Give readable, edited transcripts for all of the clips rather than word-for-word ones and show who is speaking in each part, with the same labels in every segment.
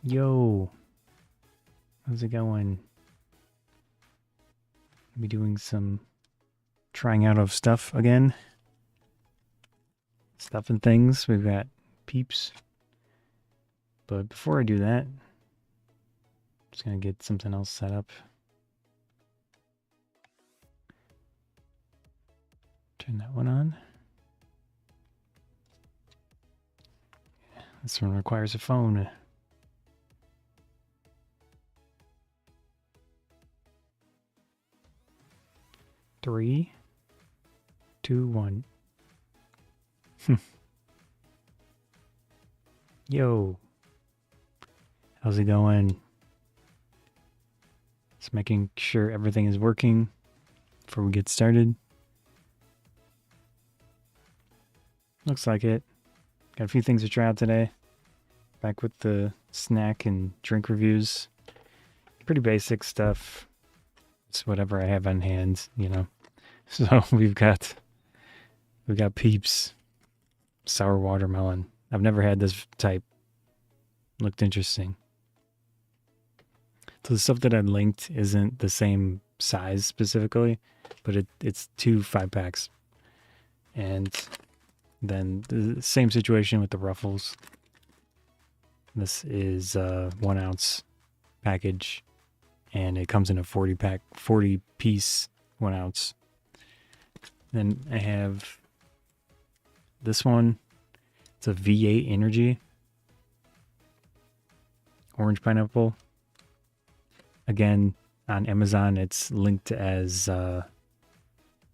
Speaker 1: Yo, how's it going? Be doing some trying out of stuff again. Stuff and things. We've got Peeps. But before I do that, I'm just gonna get something else set up. Turn that one on. This one requires a phone. Three, two, one. Yo, how's it going? Just making sure everything is working before we get started. Looks like it. Got a few things to try out today. Back with the snack and drink reviews. Pretty basic stuff. It's whatever I have on hand, you know. So we've got Peeps sour watermelon. I've never had this type. Looked interesting. So the stuff that I linked isn't the same size specifically, but it's 2 5-packs. And then the same situation with the Ruffles. This is a 1 ounce package, and it comes in a 40 piece 1 ounce. Then I have this one. It's a V8 Energy orange pineapple. Again, on Amazon, it's linked as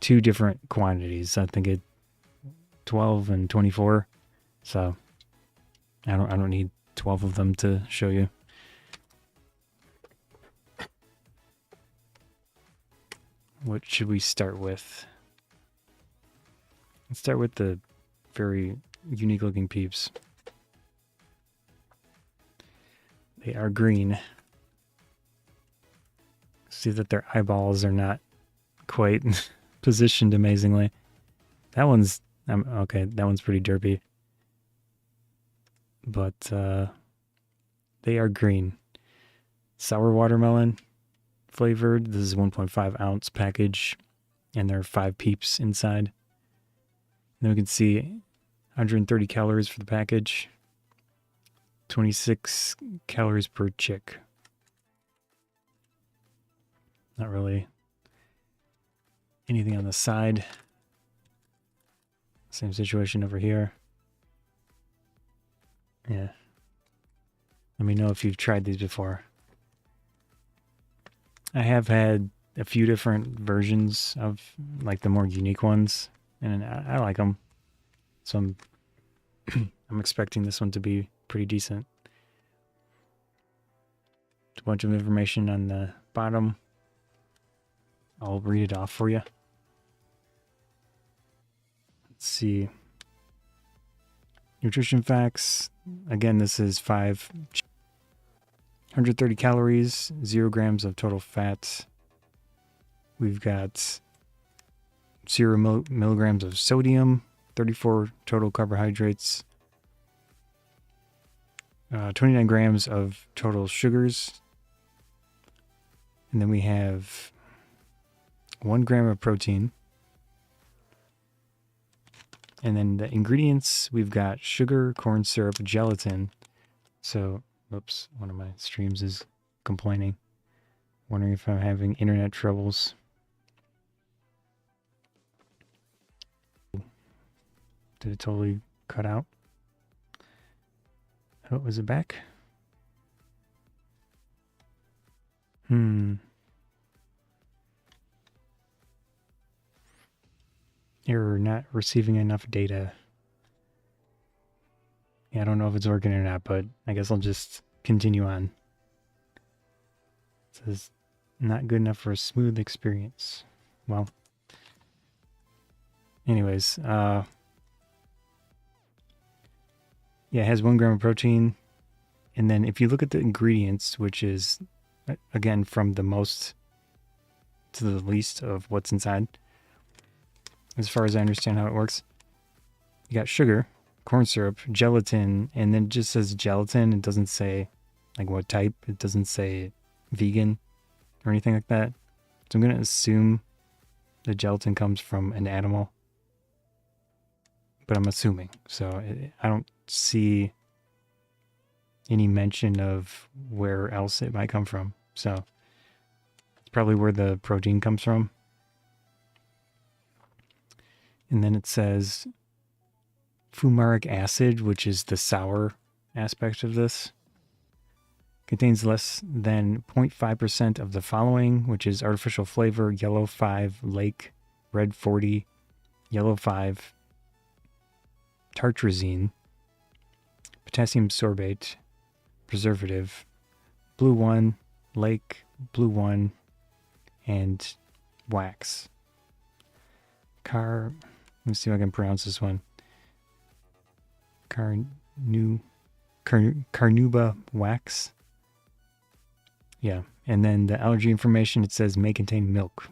Speaker 1: 2 different quantities. I think it 12 and 24. So I don't need 12 of them to show you. What should we start with? Let's start with the very unique looking Peeps. They are green. See that their eyeballs are not quite positioned amazingly. That one's okay. That one's pretty derpy. But they are green. Sour watermelon flavored. This is 1.5 ounce package, and there are 5 Peeps inside. And then we can see 130 calories for the package, 26 calories per chick. Not really anything on the side. Same situation over here. Yeah. Let me know if you've tried these before. I have had a few different versions of like the more unique ones, and I like them. So I'm expecting this one to be pretty decent. A bunch of information on the bottom. I'll read it off for you. Let's see. Nutrition facts. Again, this is 130 calories, 0 grams of total fat. We've got 0 milligrams of sodium, 34 total carbohydrates, 29 grams of total sugars. And then we have 1 gram of protein. And then the ingredients, we've got sugar, corn syrup, gelatin. So, oops, one of my streams is complaining. Wondering if I'm having internet troubles. Did it totally cut out? Oh, is it back? Error, not receiving enough data. Yeah, I don't know if it's working or not, but I guess I'll just continue on. It says, not good enough for a smooth experience. Well, anyways, yeah, it has 1 gram of protein. And then if you look at the ingredients, which is, again, from the most to the least of what's inside, as far as I understand how it works, you got sugar, corn syrup, gelatin, and then it just says gelatin. It doesn't say like what type. It doesn't say vegan or anything like that. So I'm going to assume the gelatin comes from an animal. But I'm assuming. So I don't see any mention of where else it might come from. So it's probably where the protein comes from. And then it says fumaric acid, which is the sour aspect of this, contains less than 0.5% of the following, which is artificial flavor, yellow 5, lake, red 40, yellow 5, tartrazine, potassium sorbate, preservative, blue 1, lake, blue 1, and wax. Let me see if I can pronounce this one. Carnauba wax. Yeah, and then the allergy information, it says may contain milk.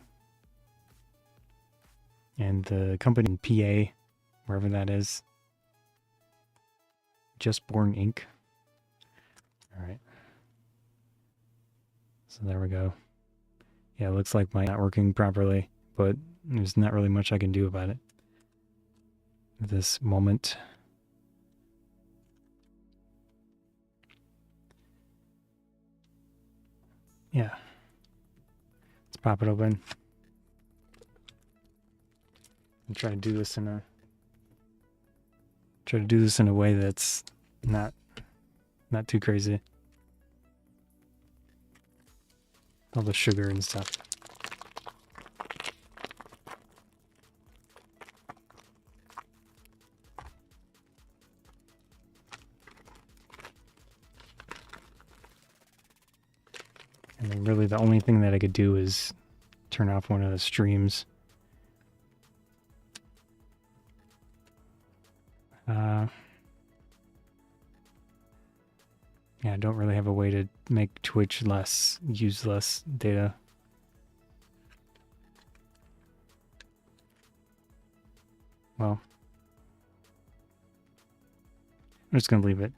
Speaker 1: And the company in PA, wherever that is, Just Born Inc. All right. So there we go. Yeah, it looks like mine's not working properly, but there's not really much I can do about it at this moment. Yeah. Let's pop it open. And try to do this in a way that's not too crazy. All the sugar and stuff. And then really the only thing that I could do is turn off one of the streams. Yeah, I don't really have a way to make Twitch use less data. Well, I'm just going to leave it.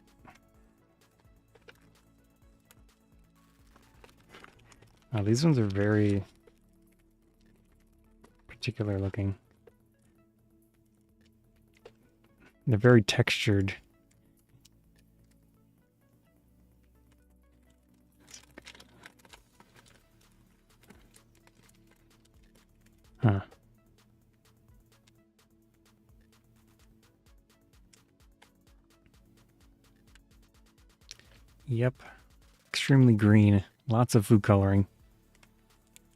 Speaker 1: These ones are very particular looking. They're very textured. Huh. Yep. Extremely green. Lots of food coloring.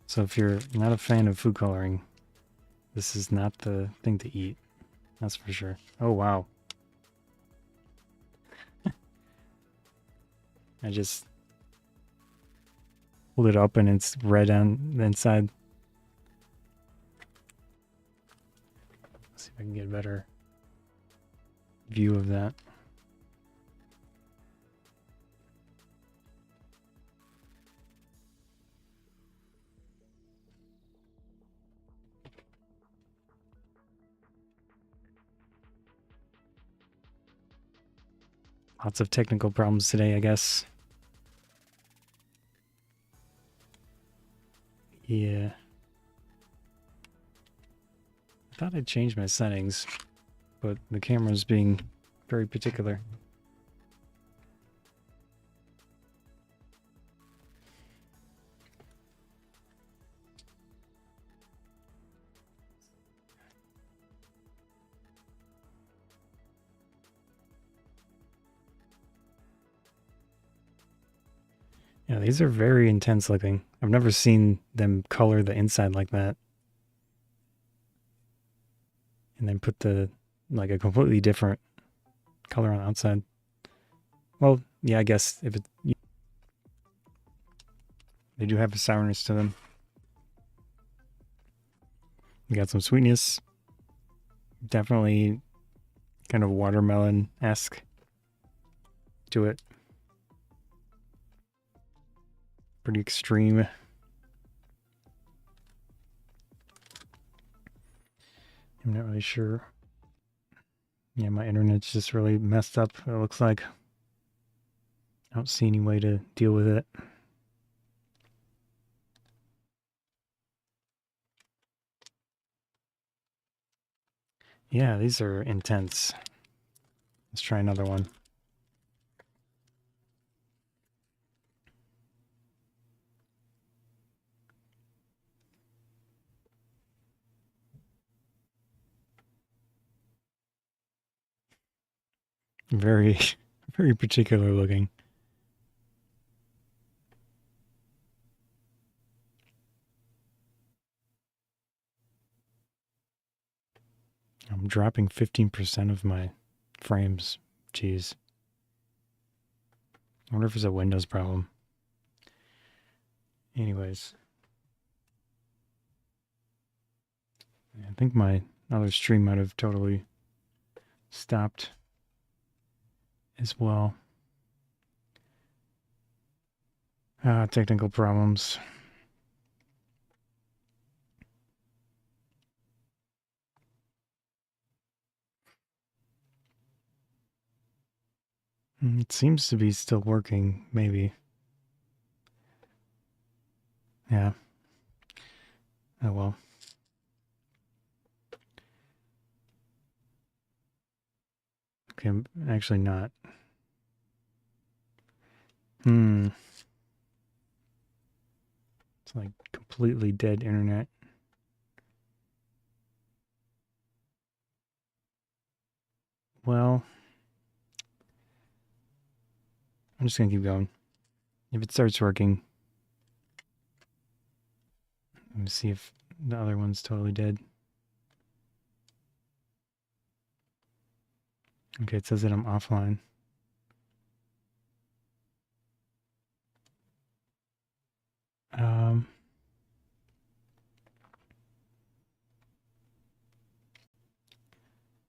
Speaker 1: So if you're not a fan of food coloring, this is not the thing to eat. That's for sure. Oh, wow. I just pulled it up and it's red on the inside. Let's see if I can get a better view of that. Lots of technical problems today, I guess. Yeah. I thought I'd changed my settings, but the camera's being very particular. Yeah, these are very intense looking. I've never seen them color the inside like that. And then put like a completely different color on the outside. Well, yeah, I guess if they do have a sourness to them. We got some sweetness. Definitely kind of watermelon-esque to it. Pretty extreme. I'm not really sure. Yeah, my internet's just really messed up, it looks like. I don't see any way to deal with it. Yeah, these are intense. Let's try another one. Very, very particular looking. I'm dropping 15% of my frames. Jeez. I wonder if it's a Windows problem. Anyways. I think my other stream might have totally stopped as well. Technical problems. It seems to be still working, maybe. Yeah. Oh well. Okay, I'm actually not. It's like completely dead internet. Well, I'm just gonna keep going. If it starts working, let me see if the other one's totally dead. Okay, it says that I'm offline. Um,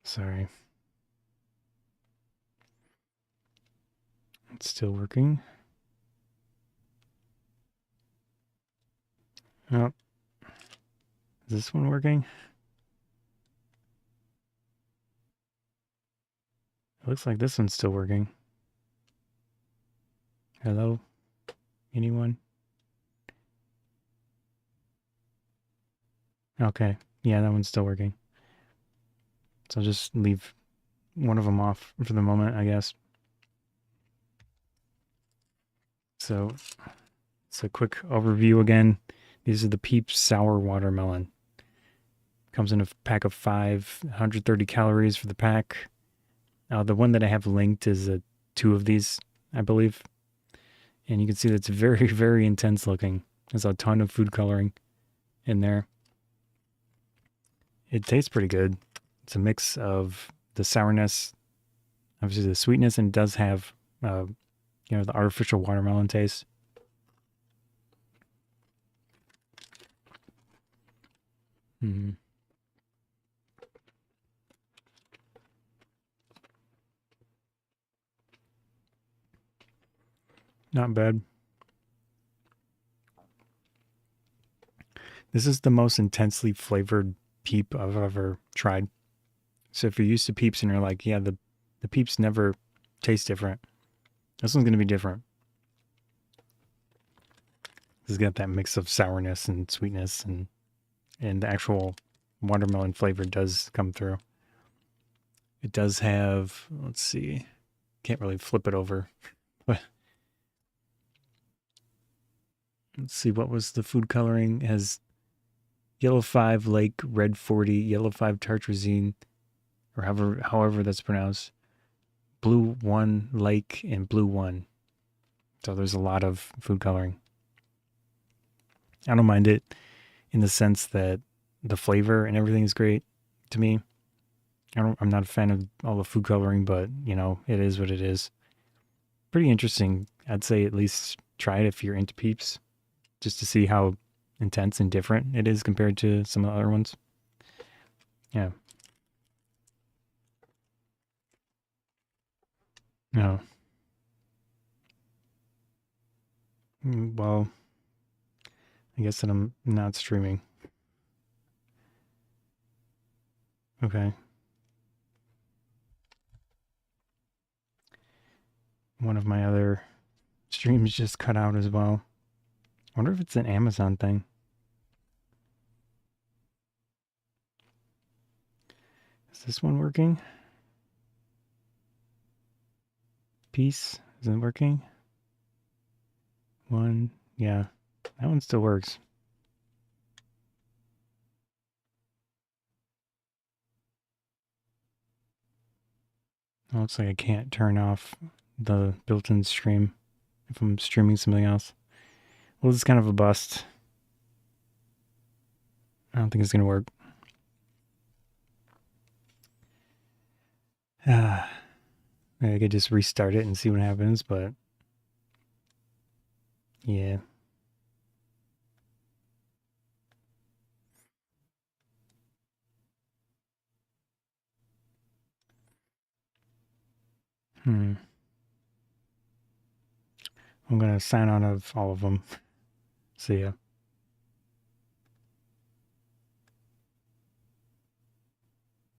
Speaker 1: sorry. It's still working. Oh, is this one working? It looks like this one's still working. Hello? Anyone? Okay. Yeah, that one's still working. So I'll just leave one of them off for the moment, I guess. So it's a quick overview again. These are the Peeps Sour Watermelon. Comes in a pack of 5, 130 calories for the pack. The one that I have linked is two of these, I believe. And you can see that's very, very intense looking. There's a ton of food coloring in there. It tastes pretty good. It's a mix of the sourness, obviously the sweetness, and it does have, the artificial watermelon taste. Mm-hmm. Not bad. This is the most intensely flavored peep I've ever tried. So if you're used to peeps and you're like, yeah, the peeps never taste different, this one's going to be different. It's got that mix of sourness and sweetness, and the actual watermelon flavor does come through. It does have, let's see, can't really flip it over, but let's see, what was the food coloring? It has yellow 5 lake, red 40, yellow 5 tartrazine, or however that's pronounced, blue 1 lake, and blue 1. So there's a lot of food coloring. I don't mind it in the sense that the flavor and everything is great to me. I'm not a fan of all the food coloring, but it is what it is. Pretty interesting. I'd say at least try it if you're into Peeps, just to see how intense and different it is compared to some of the other ones. Yeah. No. Well, I guess that I'm not streaming. Okay. One of my other streams just cut out as well. I wonder if it's an Amazon thing. Is this one working? Peace, is it working? One, yeah, that one still works. Oh, looks like I can't turn off the built-in stream if I'm streaming something else. Well, this is kind of a bust. I don't think it's gonna work. I could just restart it and see what happens, but yeah. I'm gonna sign out of all of them. See ya.